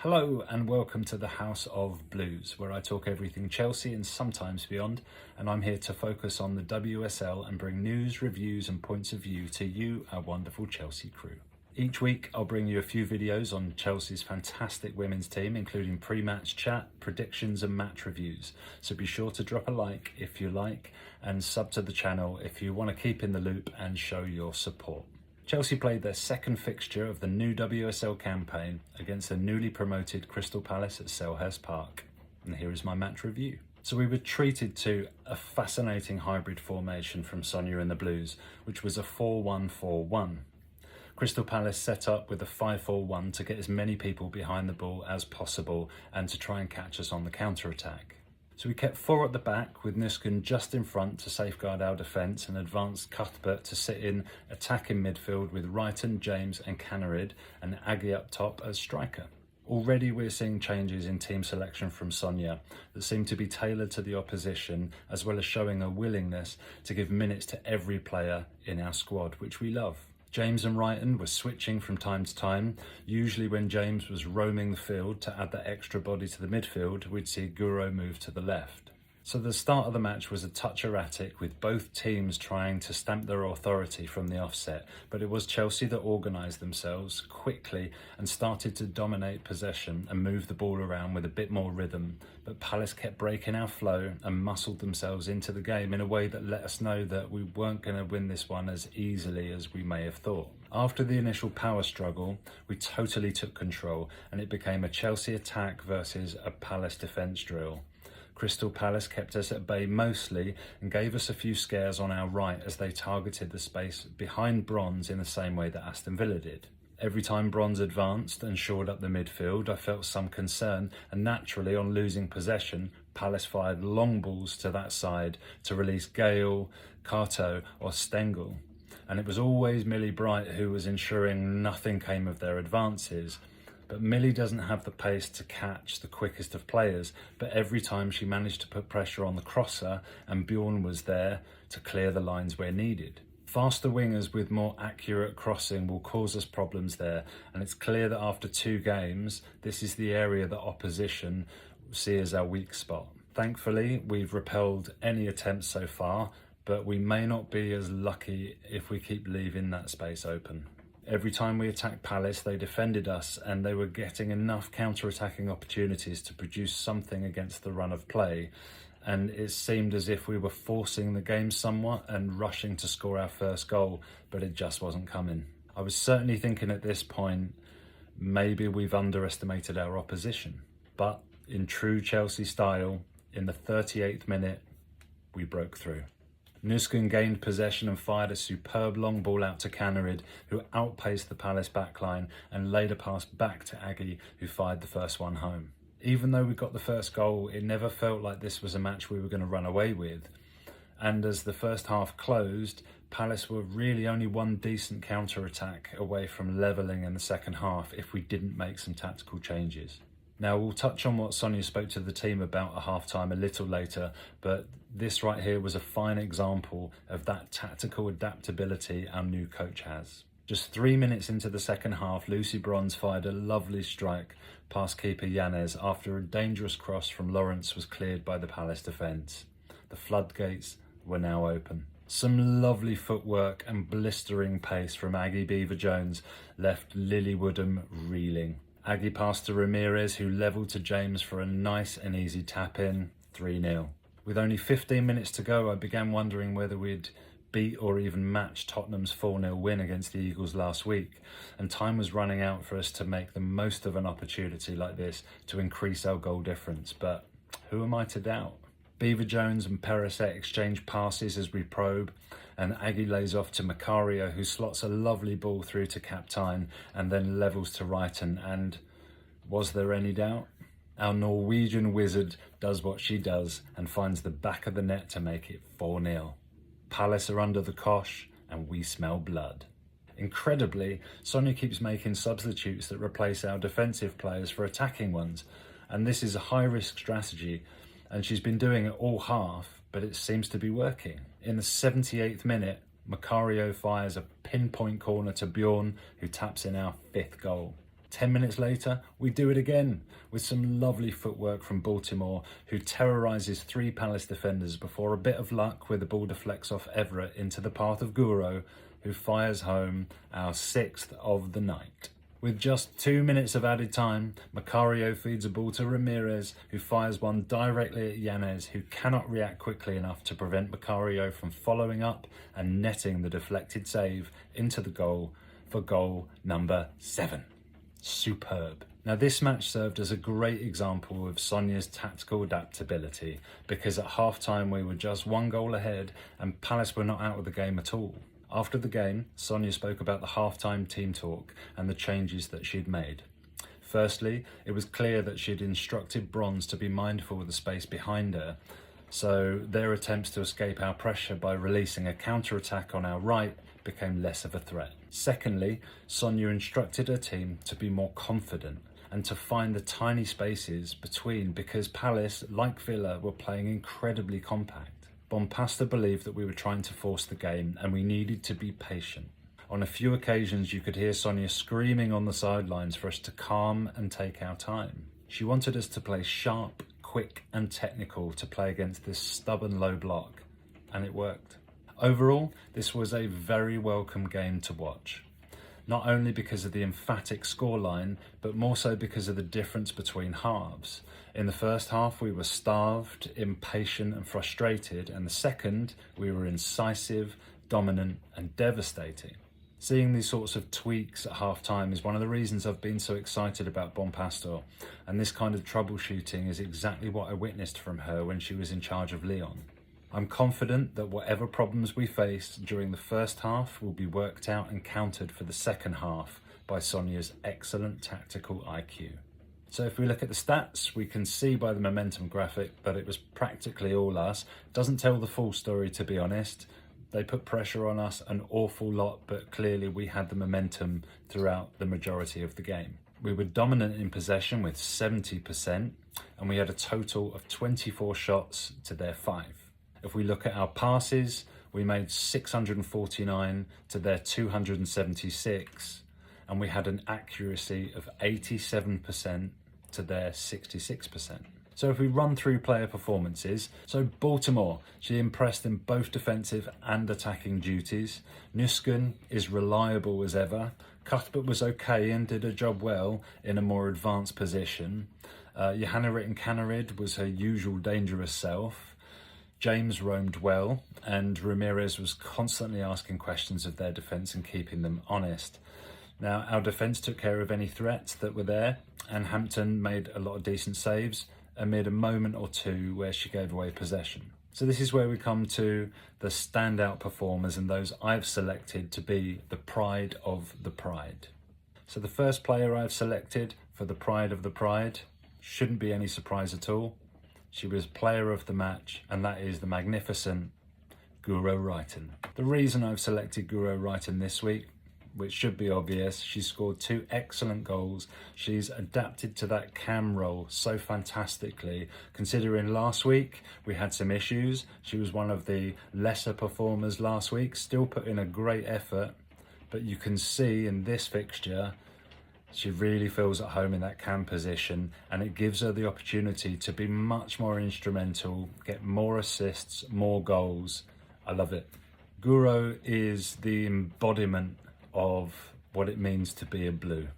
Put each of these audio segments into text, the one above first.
Hello and welcome to the House of Blues, where I talk everything Chelsea and sometimes beyond, and I'm here to focus on the WSL and bring news, reviews and points of view to you, our wonderful Chelsea crew. Each week I'll bring you a few videos on Chelsea's fantastic women's team, including pre-match chat, predictions and match reviews, so be sure to drop a like if you like and sub to the channel if you want to keep in the loop and show your support. Chelsea played their second fixture of the new WSL campaign against the newly promoted Crystal Palace at Selhurst Park. And here is my match review. So we were treated to a fascinating hybrid formation from Sonia and the Blues, which was a 4-1-4-1. Crystal Palace set up with a 5-4-1 to get as many people behind the ball as possible and to try and catch us on the counter-attack. So we kept four at the back with Nuskin just in front to safeguard our defence and advanced Cuthbert to sit in attacking midfield with Wrighton, James and Canarid and Aggie up top as striker. Already we're seeing changes in team selection from Sonia that seem to be tailored to the opposition, as well as showing a willingness to give minutes to every player in our squad, which we love. James and Wrighton were switching from time to time. Usually when James was roaming the field to add that extra body to the midfield, we'd see Guro move to the left. So the start of the match was a touch erratic, with both teams trying to stamp their authority from the offset, but it was Chelsea that organised themselves quickly and started to dominate possession and move the ball around with a bit more rhythm, but Palace kept breaking our flow and muscled themselves into the game in a way that let us know that we weren't going to win this one as easily as we may have thought. After the initial power struggle, we totally took control and it became a Chelsea attack versus a Palace defence drill. Crystal Palace kept us at bay mostly and gave us a few scares on our right as they targeted the space behind Bronze in the same way that Aston Villa did. Every time Bronze advanced and shored up the midfield, I felt some concern, and naturally on losing possession, Palace fired long balls to that side to release Gale, Cato or Stengel. And it was always Millie Bright who was ensuring nothing came of their advances. But Millie doesn't have the pace to catch the quickest of players, but every time she managed to put pressure on the crosser and Bjorn was there to clear the lines where needed. Faster wingers with more accurate crossing will cause us problems there, and it's clear that after 2 games, this is the area that opposition see as our weak spot. Thankfully, we've repelled any attempts so far, but we may not be as lucky if we keep leaving that space open. Every time we attacked Palace, they defended us and they were getting enough counter-attacking opportunities to produce something against the run of play. And it seemed as if we were forcing the game somewhat and rushing to score our first goal, but it just wasn't coming. I was certainly thinking at this point, maybe we've underestimated our opposition. But in true Chelsea style, in the 38th minute, we broke through. Nuskin gained possession and fired a superb long ball out to Canarid, who outpaced the Palace backline and laid a pass back to Aggie, who fired the first one home. Even though we got the first goal, it never felt like this was a match we were going to run away with. And as the first half closed, Palace were really only one decent counter-attack away from levelling in the second half if we didn't make some tactical changes. Now, we'll touch on what Sonia spoke to the team about at half-time a little later, but this right here was a fine example of that tactical adaptability our new coach has. Just 3 minutes into the second half, Lucy Bronze fired a lovely strike past keeper Yanez after a dangerous cross from Lawrence was cleared by the Palace defence. The floodgates were now open. Some lovely footwork and blistering pace from Aggie Beever-Jones left Lily Woodham reeling. Aggie passed to Ramirez, who levelled to James for a nice and easy tap-in, 3-0. With only 15 minutes to go, I began wondering whether we'd beat or even match Tottenham's 4-0 win against the Eagles last week, and time was running out for us to make the most of an opportunity like this to increase our goal difference, but who am I to doubt? Beever-Jones and Perisset exchange passes as we probe, and Aggie lays off to Macario, who slots a lovely ball through to Captain and then levels to Wrighton, and was there any doubt? Our Norwegian wizard does what she does and finds the back of the net to make it 4-0. Palace are under the cosh and we smell blood. Incredibly, Sonia keeps making substitutes that replace our defensive players for attacking ones, and this is a high-risk strategy, and she's been doing it all half, but it seems to be working. In the 78th minute, Macario fires a pinpoint corner to Bjorn, who taps in our 5th goal. 10 minutes later, we do it again with some lovely footwork from Baltimore, who terrorises 3 Palace defenders before a bit of luck with the ball deflects off Everett into the path of Guro, who fires home our 6th of the night. With just 2 minutes of added time, Macario feeds a ball to Ramirez, who fires one directly at Yanez, who cannot react quickly enough to prevent Macario from following up and netting the deflected save into the goal for goal number 7. Superb. Now this match served as a great example of Sonia's tactical adaptability, because at half-time we were just 1 goal ahead and Palace were not out of the game at all. After the game, Sonia spoke about the half-time team talk and the changes that she'd made. Firstly, it was clear that she'd instructed Bronze to be mindful of the space behind her, so their attempts to escape our pressure by releasing a counter-attack on our right became less of a threat. Secondly, Sonia instructed her team to be more confident and to find the tiny spaces between, because Palace, like Villa, were playing incredibly compact. Bompasta believed that we were trying to force the game and we needed to be patient. On a few occasions you could hear Sonia screaming on the sidelines for us to calm and take our time. She wanted us to play sharp, quick and technical to play against this stubborn low block, and it worked. Overall, this was a very welcome game to watch. Not only because of the emphatic scoreline, but more so because of the difference between halves. In the first half, we were starved, impatient and frustrated, and the second, we were incisive, dominant and devastating. Seeing these sorts of tweaks at half-time is one of the reasons I've been so excited about Bompastor, and this kind of troubleshooting is exactly what I witnessed from her when she was in charge of Lyon. I'm confident that whatever problems we face during the first half will be worked out and countered for the second half by Sonia's excellent tactical IQ. So if we look at the stats, we can see by the momentum graphic that it was practically all us. Doesn't tell the full story, to be honest. They put pressure on us an awful lot, but clearly we had the momentum throughout the majority of the game. We were dominant in possession with 70%, and we had a total of 24 shots to their 5. If we look at our passes, we made 649 to their 276, and we had an accuracy of 87% to their 66%. So if we run through player performances, so Baltimore, she impressed in both defensive and attacking duties. Nusken is reliable as ever. Cuthbert was okay and did her job well in a more advanced position. Johannarit and Canarid was her usual dangerous self. James roamed well, and Ramirez was constantly asking questions of their defence and keeping them honest. Now, our defence took care of any threats that were there, and Hampton made a lot of decent saves amid a moment or two where she gave away possession. So this is where we come to the standout performers and those I've selected to be the pride of the pride. So the first player I've selected for the pride of the pride shouldn't be any surprise at all. She was player of the match, and that is the magnificent Guro Reiten. The reason I've selected Guro Reiten this week, which should be obvious, she scored 2 excellent goals. She's adapted to that cam role so fantastically. Considering last week we had some issues, she was one of the lesser performers last week, still put in a great effort, but you can see in this fixture she really feels at home in that cam position, and it gives her the opportunity to be much more instrumental, get more assists, more goals. I love it. Guro is the embodiment of what it means to be a Blue.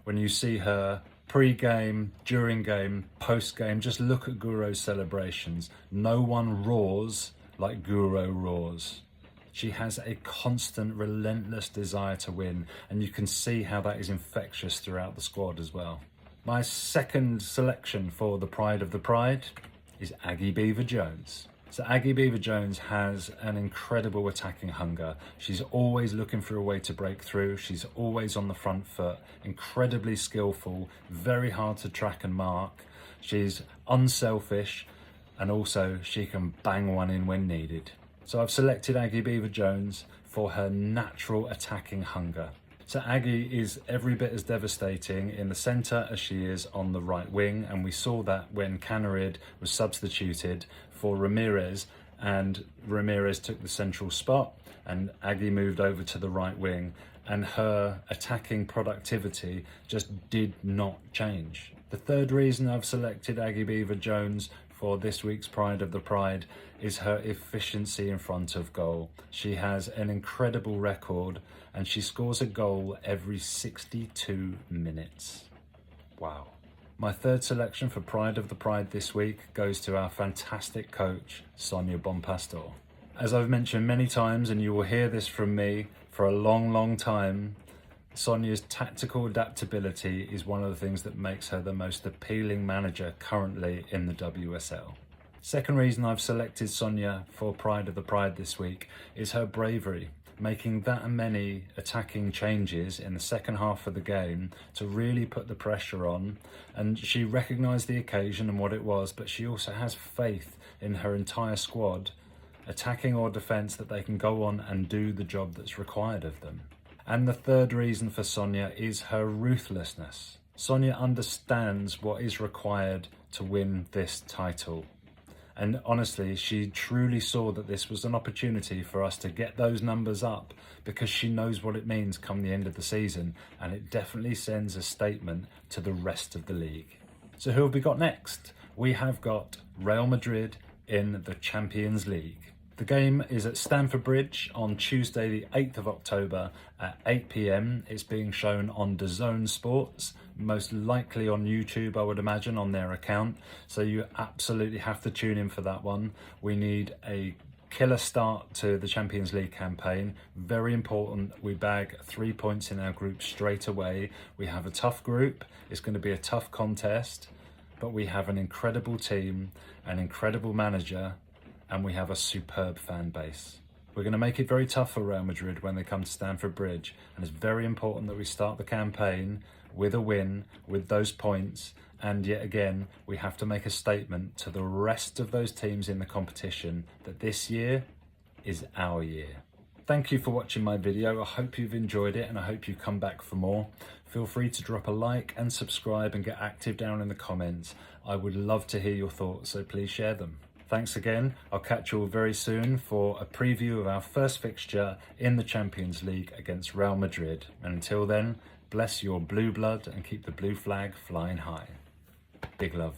When you see her pre-game, during game, post-game, just look at Guro's celebrations. No one roars like Guro roars. She has a constant, relentless desire to win, and you can see how that is infectious throughout the squad as well. My second selection for the pride of the pride is Aggie Beever-Jones. So Aggie Beever-Jones has an incredible attacking hunger. She's always looking for a way to break through. She's always on the front foot, incredibly skillful, very hard to track and mark. She's unselfish, and also she can bang one in when needed. So I've selected Aggie Beever-Jones for her natural attacking hunger. So Aggie is every bit as devastating in the centre as she is on the right wing, and we saw that when Canarid was substituted for Ramirez, and Ramirez took the central spot and Aggie moved over to the right wing, and her attacking productivity just did not change. The third reason I've selected Aggie Beever-Jones for this week's Pride of the Pride is her efficiency in front of goal. She has an incredible record and she scores a goal every 62 minutes. Wow. My third selection for Pride of the Pride this week goes to our fantastic coach, Sonia Bonpastor. As I've mentioned many times, and you will hear this from me for a long time, Sonia's tactical adaptability is one of the things that makes her the most appealing manager currently in the WSL. Second reason I've selected Sonia for Pride of the Pride this week is her bravery, making that many attacking changes in the second half of the game to really put the pressure on. And she recognised the occasion and what it was, but she also has faith in her entire squad, attacking or defence, that they can go on and do the job that's required of them. And the third reason for Sonia is her ruthlessness. Sonia understands what is required to win this title. And honestly, she truly saw that this was an opportunity for us to get those numbers up, because she knows what it means come the end of the season, and it definitely sends a statement to the rest of the league. So who have we got next? We have got Real Madrid in the Champions League. The game is at Stamford Bridge on Tuesday the 8th of October at 8 p.m. It's being shown on DAZN Sports, most likely on YouTube, I would imagine, on their account. So you absolutely have to tune in for that one. We need a killer start to the Champions League campaign. Very important we bag 3 points in our group straight away. We have a tough group. It's going to be a tough contest, but we have an incredible team, an incredible manager, and we have a superb fan base. We're going to make it very tough for Real Madrid when they come to Stamford Bridge, and it's very important that we start the campaign with a win, with those points, and yet again we have to make a statement to the rest of those teams in the competition that this year is our year. Thank you for watching my video. I hope you've enjoyed it and I hope you come back for more. Feel free to drop a like and subscribe and get active down in the comments. I would love to hear your thoughts, so please share them. Thanks again. I'll catch you all very soon for a preview of our first fixture in the Champions League against Real Madrid. And until then, bless your blue blood and keep the blue flag flying high. Big love.